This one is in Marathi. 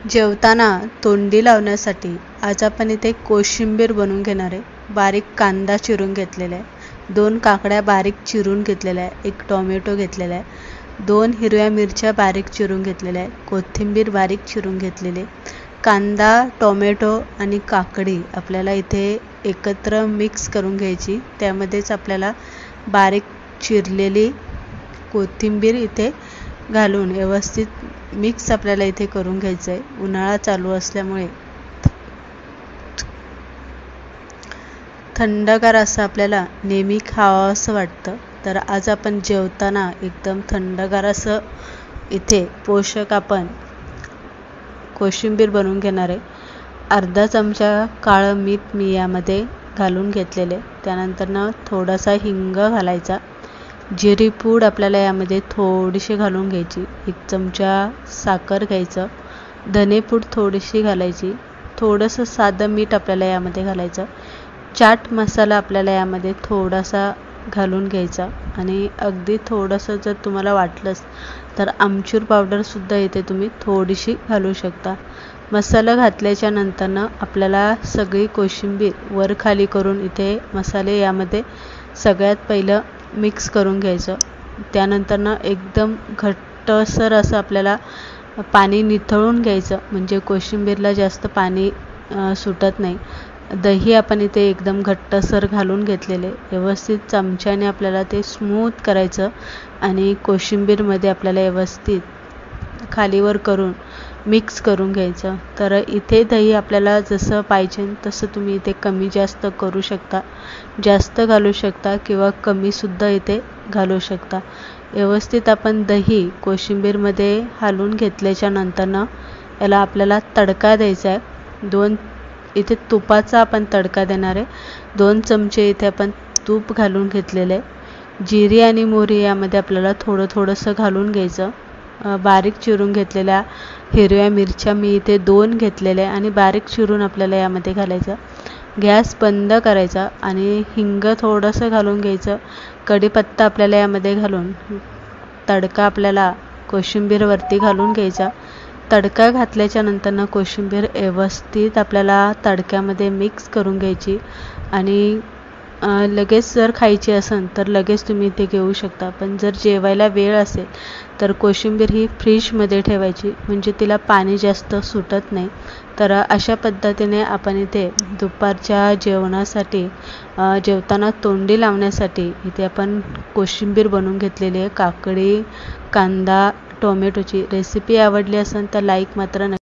जेवताना तोंडी लावण्यासाठी आज आपण इथे कोशिंबीर बनवून घेणार आहे. बारीक कांदा चिरून घेतलेला आहे, 2 काकड्या बारीक चिरून घेतलेल्या आहे, 1 टोमॅटो घेतलेला आहे, 2 हिरव्या मिरच्या बारीक चिरून घेतलेल्या आहे, कोथिंबीर बारीक चिरून घेतलेली. कांदा, टोमॅटो आणि काकडी आपल्याला इथे एकत्र मिक्स करून घ्यायची. त्यामध्येच आपल्याला बारीक चिरलेली कोथिंबीर इथे घालून व्यवस्थित मिक्स आपल्याला इथे करून घ्यायचं आहे. उन्हाळा चालू असल्यामुळे थंडगार असं आपल्याला नेहमी खावं असं वाटतं. तर आज आपण जेवताना एकदम थंडगार असं इथे पोषक आपण कोशिंबीर बनवून घेणार आहे. अर्धा चमचा काळं मीठ मी यामध्ये घालून घेतलेले. त्यानंतर थोडासा हिंग घालायचा. जिरी पूड आपल्याला यामध्ये थोडीशी घालून घ्यायची. 1 चमचा साखर घ्यायचं. धनेपूड थोडीशी घालायची. थोडंसं साधं मीठ आपल्याला यामध्ये घालायचं. चाट मसाला आपल्याला यामध्ये थोडासा घालून घ्यायचा आणि अगदी थोडंसं जर तुम्हाला वाटलंच तर आमचूर पावडरसुद्धा इथे तुम्ही थोडीशी घालू शकता. मसाला घातल्याच्या नंतरनं आपल्याला सगळी कोशिंबीर वर खाली करून इथे मसाले यामध्ये सगळ्यात पहिलं मिक्स करून घ्यायचं. त्यानंतरनं एकदम घट्टसर असं आपल्याला पाणी निथळून घ्यायचं, म्हणजे कोशिंबीरला जास्त पाणी सुटत नाही. दही आपण इथे एकदम घट्टसर घालून घेतलेले. व्यवस्थित चमच्याने आपल्याला ते स्मूथ करायचं आणि कोशिंबीरमध्ये आपल्याला व्यवस्थित खालीवर करून मिक्स करून घ्यायचं. तर इथे दही आपल्याला जसं पाहिजे तसं तुम्ही इथे कमी जास्त करू शकता, जास्त घालू शकता किंवा कमीसुद्धा इथे घालू शकता. व्यवस्थित आपण दही कोशिंबीरमध्ये हालून घेतल्याच्या नंतरनं याला आपल्याला तडका द्यायचा आहे. 2 इथे तुपाचा आपण तडका देणार आहे. 2 चमचे इथे आपण तूप घालून घेतलेले आहे. जिरी आणि मोहरी यामध्ये आपल्याला थोडंसं घालून घ्यायचं. बारीक चिरून घेतलेल्या हिरव्या मिरच्या मी इथे 2 घेतलेल्या आणि बारीक चिरून आपल्याला यामध्ये घालायचं. गॅस बंद करायचा आणि हिंग थोडंसं घालून घ्यायचं. कढीपत्ता आपल्याला यामध्ये घालून तडका आपल्याला कोशिंबीरवरती घालून घ्यायचा. तडका घातल्याच्या नंतरनं कोशिंबीर व्यवस्थित आपल्याला तडक्यामध्ये मिक्स करून घ्यायची आणि लगेच जर खायची असेल तर लगेच तुम्ही इथे घेऊ शकता. पण जर जेवायला वेळ असेल तर कोशिंबीर ही फ्रीजमध्ये ठेवायची, म्हणजे तिला पाणी जास्त सुटत नाही. तर अशा पद्धतीने आपण इथे दुपारच्या जेवणासाठी जेवताना तोंडी लावण्यासाठी इथे आपण कोशिंबीर बनवून घेतलेली आहे. काकडी, कांदा, टोमॅटोची रेसिपी आवडली असेल तर लाईक मात्र